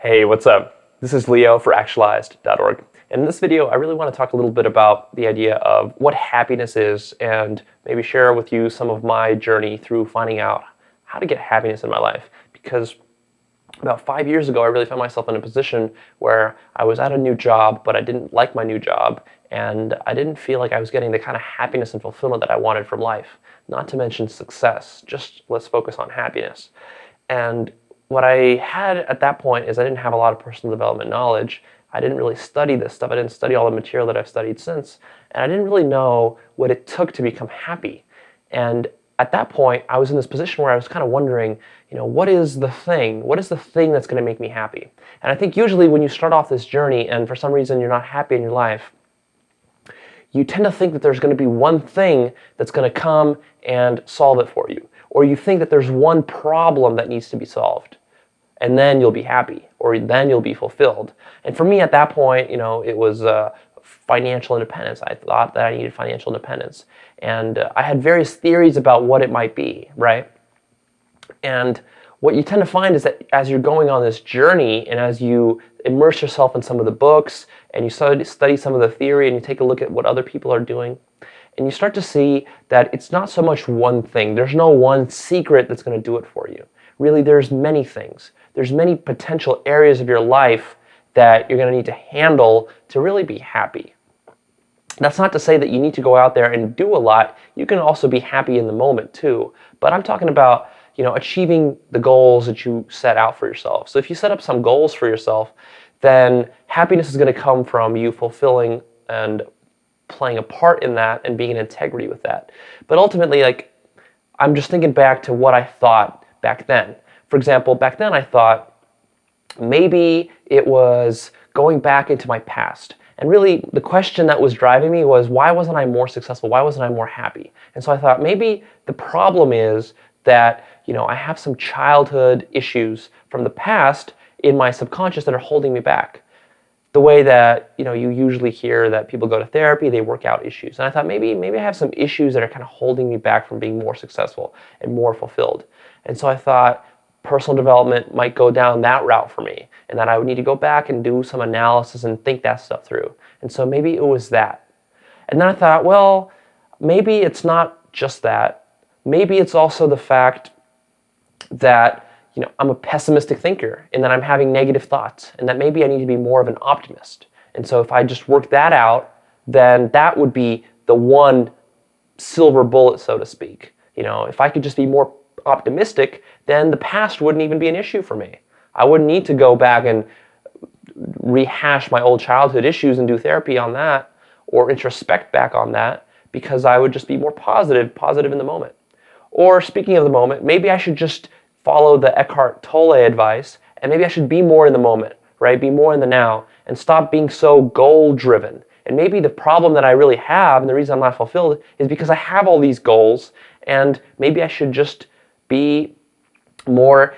Hey, what's up? This is Leo for Actualized.org. And in this video, I really want to talk a little bit about the idea of what happiness is and maybe share with you some of my journey through finding out how to get happiness in my life. Because about 5 years ago, I really found myself in a position where I was at a new job, but I didn't like my new job, and I didn't feel like I was getting the kind of happiness and fulfillment that I wanted from life. Not to mention success, just let's focus on happiness. And what I had at that point is I didn't have a lot of personal development knowledge. I didn't really study this stuff. I didn't study all the material that I've studied since. And I didn't really know what it took to become happy. And at that point, I was in this position where I was kind of wondering, what is the thing? What is the thing that's going to make me happy? And I think usually when you start off this journey and for some reason you're not happy in your life, you tend to think that there's going to be one thing that's going to come and solve it for you. Or you think that there's one problem that needs to be solved. And then you'll be happy, or then you'll be fulfilled. And for me at that point, it was financial independence. I thought that I needed financial independence. And I had various theories about what it might be, right? And what you tend to find is that as you're going on this journey and as you immerse yourself in some of the books and you study some of the theory and you take a look at what other people are doing, and you start to see that it's not so much one thing. There's no one secret that's going to do it for you. Really, there's many things. There's many potential areas of your life that you're going to need to handle to really be happy. That's not to say that you need to go out there and do a lot. You can also be happy in the moment too. But I'm talking about achieving the goals that you set out for yourself. So if you set up some goals for yourself, then happiness is going to come from you fulfilling and playing a part in that and being in integrity with that. But ultimately, I'm just thinking back to what I thought back then. For example, back then I thought maybe it was going back into my past. And really, the question that was driving me was, why wasn't I more successful? Why wasn't I more happy? And so I thought maybe the problem is that I have some childhood issues from the past in my subconscious that are holding me back. The way that you usually hear that people go to therapy, they work out issues. And I thought maybe I have some issues that are kind of holding me back from being more successful and more fulfilled. And so I thought personal development might go down that route for me, and that I would need to go back and do some analysis and think that stuff through. And so maybe it was that. And then I thought, well, maybe it's not just that. Maybe it's also the fact that I'm a pessimistic thinker and that I'm having negative thoughts and that maybe I need to be more of an optimist. And so if I just work that out, then that would be the one silver bullet, so to speak. If I could just be more optimistic, then the past wouldn't even be an issue for me. I wouldn't need to go back and rehash my old childhood issues and do therapy on that or introspect back on that, because I would just be more positive in the moment. Or speaking of the moment, maybe I should just follow the Eckhart Tolle advice, and maybe I should be more in the moment, right? Be more in the now and stop being so goal-driven. And maybe the problem that I really have and the reason I'm not fulfilled is because I have all these goals, and maybe I should just be more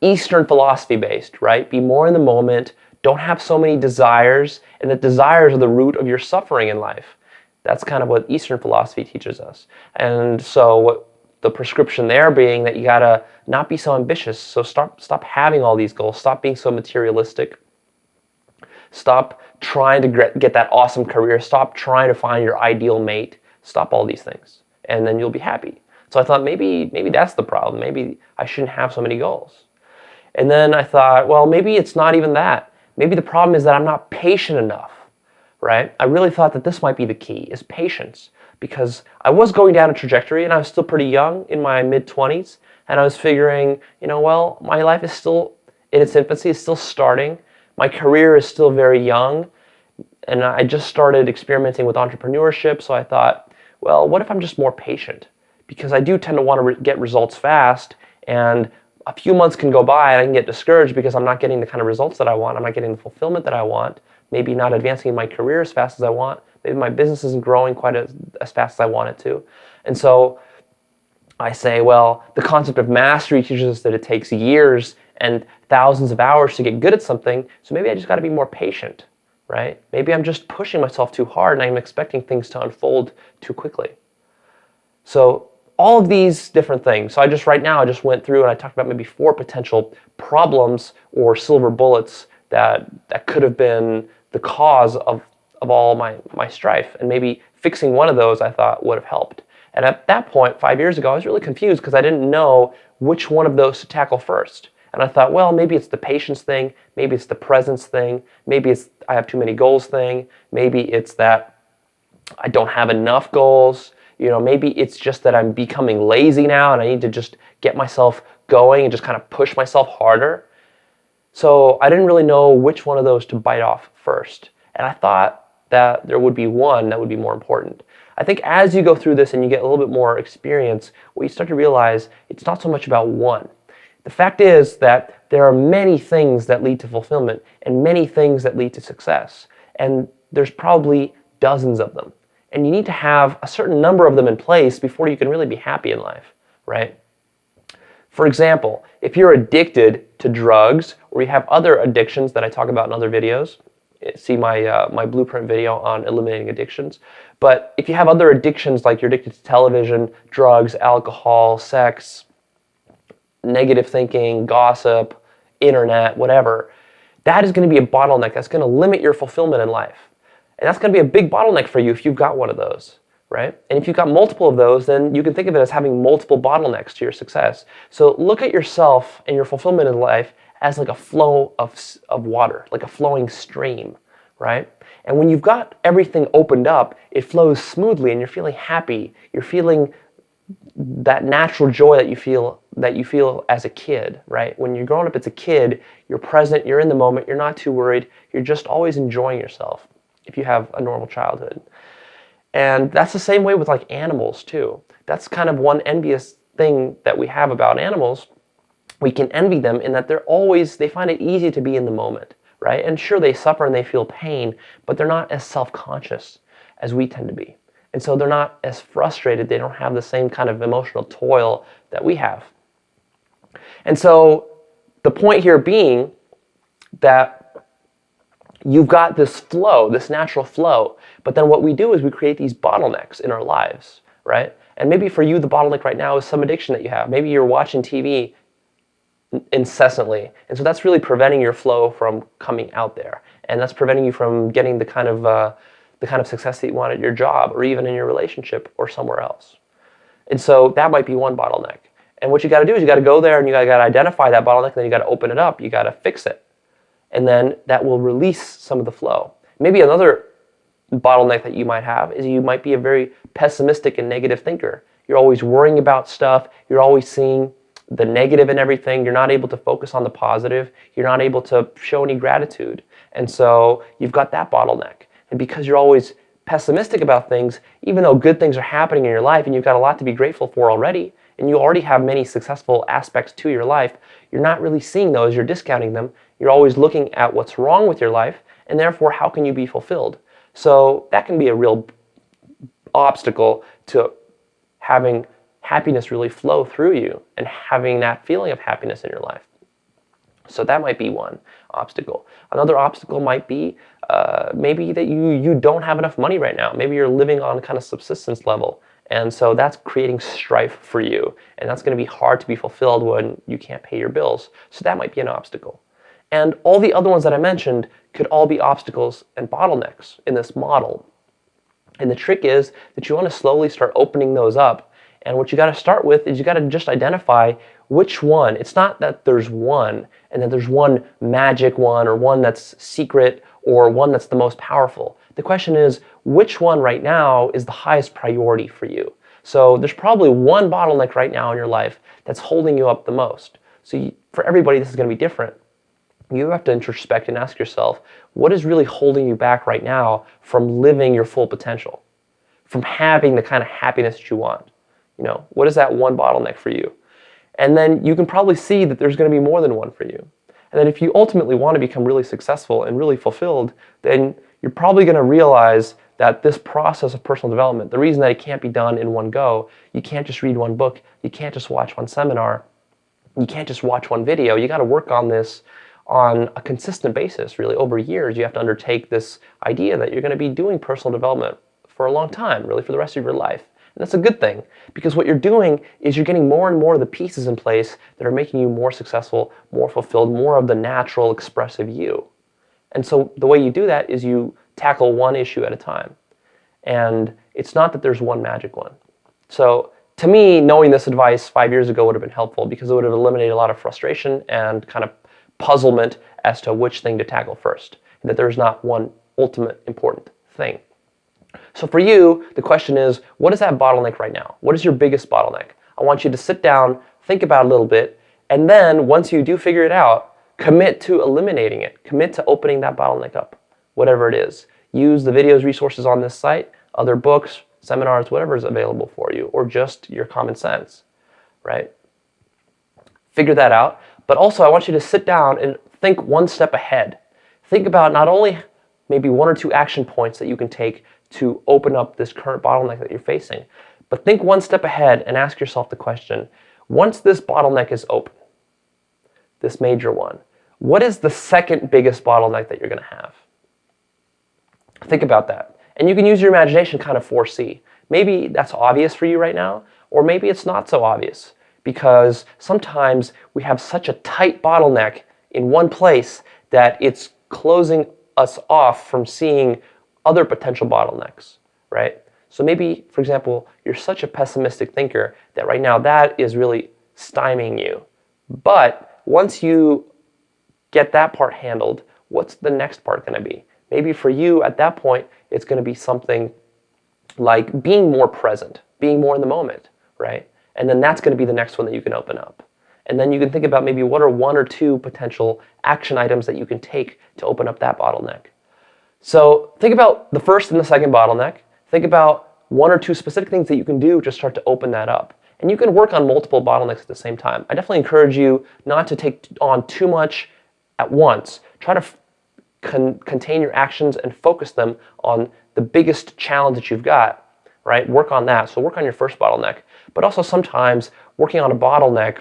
Eastern philosophy based, right? Be more in the moment, don't have so many desires, and that desires are the root of your suffering in life. That's kind of what Eastern philosophy teaches us. And so what the prescription there being that you gotta not be so ambitious. So stop having all these goals. Stop being so materialistic. Stop trying to get that awesome career. Stop trying to find your ideal mate. Stop all these things, and then you'll be happy. So I thought maybe that's the problem. Maybe I shouldn't have so many goals. And then I thought, well, maybe it's not even that. Maybe the problem is that I'm not patient enough, right? I really thought that this might be the key, is patience. Because I was going down a trajectory and I was still pretty young in my mid-20s, and I was figuring, well, my life is still in its infancy, it's still starting. My career is still very young, and I just started experimenting with entrepreneurship, so I thought, well, what if I'm just more patient? Because I do tend to want to get results fast, and a few months can go by and I can get discouraged because I'm not getting the kind of results that I want, I'm not getting the fulfillment that I want, maybe not advancing in my career as fast as I want, maybe my business isn't growing quite as fast as I want it to. And so I say, well, the concept of mastery teaches us that it takes years and thousands of hours to get good at something, so maybe I just got to be more patient, right? Maybe I'm just pushing myself too hard and I'm expecting things to unfold too quickly. So all of these different things. So I just went through and I talked about maybe 4 potential problems or silver bullets that could have been the cause of all my strife. And maybe fixing one of those I thought would have helped. And at that point, 5 years ago, I was really confused because I didn't know which one of those to tackle first. And I thought, well, maybe it's the patience thing, maybe it's the presence thing, maybe it's I have too many goals thing, maybe it's that I don't have enough goals, maybe it's just that I'm becoming lazy now and I need to just get myself going and just kind of push myself harder. So I didn't really know which one of those to bite off first. And I thought that there would be one that would be more important. I think as you go through this and you get a little bit more experience, what you start to realize, it's not so much about one. The fact is that there are many things that lead to fulfillment and many things that lead to success. And there's probably dozens of them. And you need to have a certain number of them in place before you can really be happy in life, right? For example, if you're addicted to drugs or you have other addictions that I talk about in other videos, see my blueprint video on eliminating addictions. But if you have other addictions like you're addicted to television, drugs, alcohol, sex, negative thinking, gossip, internet, whatever, that is going to be a bottleneck. That's going to limit your fulfillment in life. And that's going to be a big bottleneck for you if you've got one of those, right? And if you've got multiple of those, then you can think of it as having multiple bottlenecks to your success. So look at yourself and your fulfillment in life as like a flow of water, like a flowing stream, right? And when you've got everything opened up, it flows smoothly and you're feeling happy. You're feeling that natural joy that you feel as a kid, right? When you're growing up as a kid, you're present, you're in the moment, you're not too worried, you're just always enjoying yourself if you have a normal childhood. And that's the same way with like animals too. That's kind of one envious thing that we have about animals. We can envy them in that they find it easy to be in the moment, right? And sure, they suffer and they feel pain, but they're not as self-conscious as we tend to be. And so they're not as frustrated. They don't have the same kind of emotional toil that we have. And so the point here being that you've got this flow, this natural flow, but then what we do is we create these bottlenecks in our lives, right? And maybe for you, the bottleneck right now is some addiction that you have. Maybe you're watching TV incessantly, and so that's really preventing your flow from coming out there, and that's preventing you from getting the kind of success that you want at your job or even in your relationship or somewhere else. And so that might be one bottleneck. And what you got to do is you got to go there and you got to identify that bottleneck, and then you got to open it up. You got to fix it, and then that will release some of the flow. Maybe another bottleneck that you might have is you might be a very pessimistic and negative thinker. You're always worrying about stuff. You're always seeing the negative in everything. You're not able to focus on the positive. You're not able to show any gratitude. And so you've got that bottleneck. And because you're always pessimistic about things, even though good things are happening in your life and you've got a lot to be grateful for already, and you already have many successful aspects to your life, you're not really seeing those. You're discounting them. You're always looking at what's wrong with your life, and therefore, how can you be fulfilled? So that can be a real obstacle to having happiness really flow through you and having that feeling of happiness in your life. So that might be one obstacle. Another obstacle might be maybe that you don't have enough money right now. Maybe you're living on kind of subsistence level. And so that's creating strife for you. And that's going to be hard to be fulfilled when you can't pay your bills. So that might be an obstacle. And all the other ones that I mentioned could all be obstacles and bottlenecks in this model. And the trick is that you want to slowly start opening those up. And what you got to start with is you got to just identify which one. It's not that there's one and that there's one magic one or one that's secret or one that's the most powerful. The question is, which one right now is the highest priority for you? So there's probably one bottleneck right now in your life that's holding you up the most. So for everybody, this is going to be different. You have to introspect and ask yourself, what is really holding you back right now from living your full potential, from having the kind of happiness that you want? What is that one bottleneck for you? And then you can probably see that there's going to be more than one for you. And then if you ultimately want to become really successful and really fulfilled, then you're probably going to realize that this process of personal development, the reason that it can't be done in one go, you can't just read one book, you can't just watch one seminar, you can't just watch one video. You got to work on this on a consistent basis, really. Over years, you have to undertake this idea that you're going to be doing personal development for a long time, really for the rest of your life. And that's a good thing, because what you're doing is you're getting more and more of the pieces in place that are making you more successful, more fulfilled, more of the natural, expressive you. And so the way you do that is you tackle one issue at a time. And it's not that there's one magic one. So to me, knowing this advice 5 years ago would have been helpful because it would have eliminated a lot of frustration and kind of puzzlement as to which thing to tackle first, and that there's not one ultimate important thing. So for you, the question is, what is that bottleneck right now? What is your biggest bottleneck? I want you to sit down, think about it a little bit, and then once you do figure it out, commit to eliminating it. Commit to opening that bottleneck up, whatever it is. Use the videos, resources on this site, other books, seminars, whatever is available for you, or just your common sense, right? Figure that out. But also, I want you to sit down and think one step ahead. Think about not only maybe one or two action points that you can take to open up this current bottleneck that you're facing, but think one step ahead and ask yourself the question, once this bottleneck is open, this major one, what is the second biggest bottleneck that you're going to have? Think about that. And you can use your imagination to kind of foresee. Maybe that's obvious for you right now, or maybe it's not so obvious, because sometimes we have such a tight bottleneck in one place that it's closing us off from seeing other potential bottlenecks, right? So maybe, for example, you're such a pessimistic thinker that right now that is really stymieing you. But once you get that part handled, what's the next part going to be? Maybe for you at that point, it's going to be something like being more present, being more in the moment, right? And then that's going to be the next one that you can open up. And then you can think about maybe what are one or two potential action items that you can take to open up that bottleneck. So think about the first and the second bottleneck. Think about one or two specific things that you can do to start to open that up. And you can work on multiple bottlenecks at the same time. I definitely encourage you not to take on too much at once. Try to contain your actions and focus them on the biggest challenge that you've got, right? Work on that. So work on your first bottleneck. But also sometimes working on a bottleneck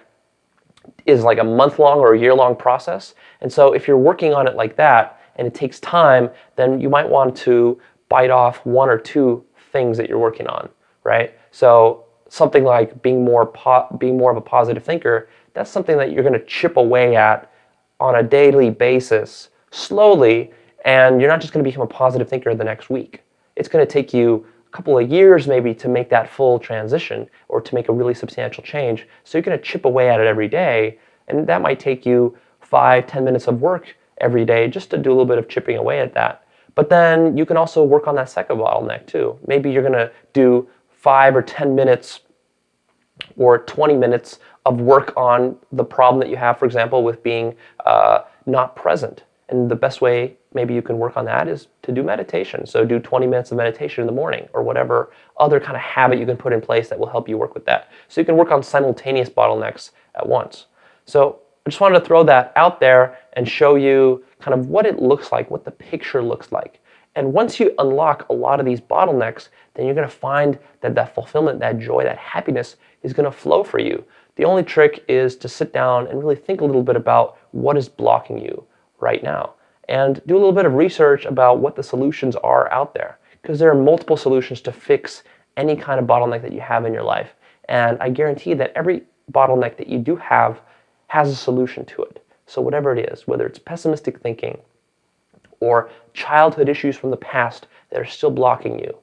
is like a month-long or a year-long process. And so if you're working on it like that and it takes time, then you might want to bite off one or two things that you're working on, right? So something like being more of a positive thinker, that's something that you're going to chip away at on a daily basis, slowly, and you're not just going to become a positive thinker the next week. It's going to take you a couple of years maybe to make that full transition or to make a really substantial change. So you're going to chip away at it every day, and that might take you 5-10 minutes of work every day just to do a little bit of chipping away at that. But then you can also work on that second bottleneck too. Maybe you're going to do 5 or 10 minutes or 20 minutes of work on the problem that you have, for example, with being not present. And the best way maybe you can work on that is to do meditation. So do 20 minutes of meditation in the morning or whatever other kind of habit you can put in place that will help you work with that. So you can work on simultaneous bottlenecks at once. So I just wanted to throw that out there and show you kind of what it looks like, what the picture looks like. And once you unlock a lot of these bottlenecks, then you're going to find that that fulfillment, that joy, that happiness is going to flow for you. The only trick is to sit down and really think a little bit about what is blocking you right now, and do a little bit of research about what the solutions are out there, because there are multiple solutions to fix any kind of bottleneck that you have in your life. And I guarantee that every bottleneck that you do have has a solution to it. So whatever it is, whether it's pessimistic thinking or childhood issues from the past that are still blocking you,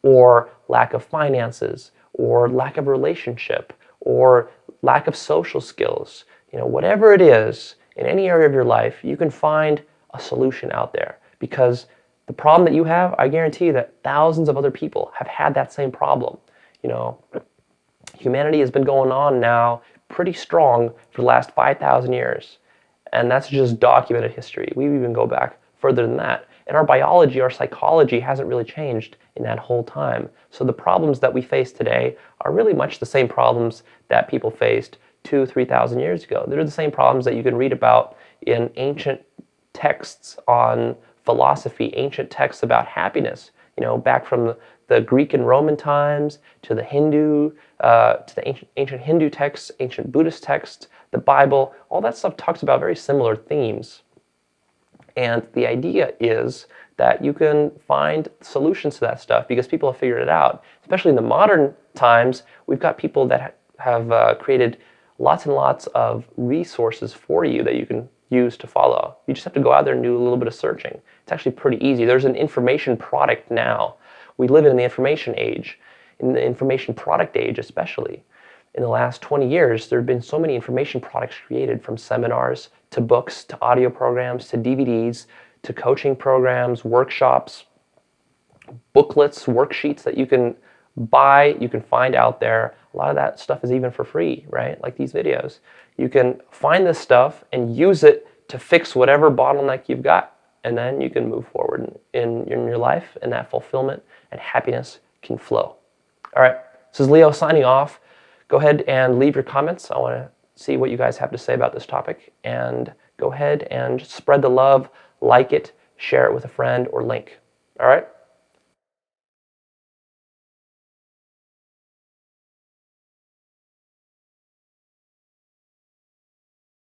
or lack of finances, or lack of relationship, or lack of social skills, whatever it is, in any area of your life, you can find a solution out there, because the problem that you have, I guarantee that thousands of other people have had that same problem. Humanity has been going on now pretty strong for the last 5,000 years, and that's just documented history. We even go back further than that. And our biology, our psychology hasn't really changed in that whole time. So the problems that we face today are really much the same problems that people faced 2,000-3,000 years ago. They're the same problems that you can read about in ancient texts on philosophy, ancient texts about happiness, back from the Greek and Roman times to the Hindu, to the ancient Hindu texts, ancient Buddhist texts, the Bible. All that stuff talks about very similar themes. And the idea is that you can find solutions to that stuff because people have figured it out. Especially in the modern times, we've got people that have created lots and lots of resources for you that you can use to follow. You just have to go out there and do a little bit of searching. It's actually pretty easy. There's an information product now. We live in the information age, in the information product age especially. In the last 20 years, there have been so many information products created, from seminars to books to audio programs to DVDs to coaching programs, workshops, booklets, worksheets that you can buy, you can find out there. A lot of that stuff is even for free, right? Like these videos. You can find this stuff and use it to fix whatever bottleneck you've got, and then you can move forward in your life, and that fulfillment and happiness can flow. All right, this is Leo signing off. Go ahead and leave your comments. I want to see what you guys have to say about this topic, and go ahead and spread the love, like it, share it with a friend, or link. All right?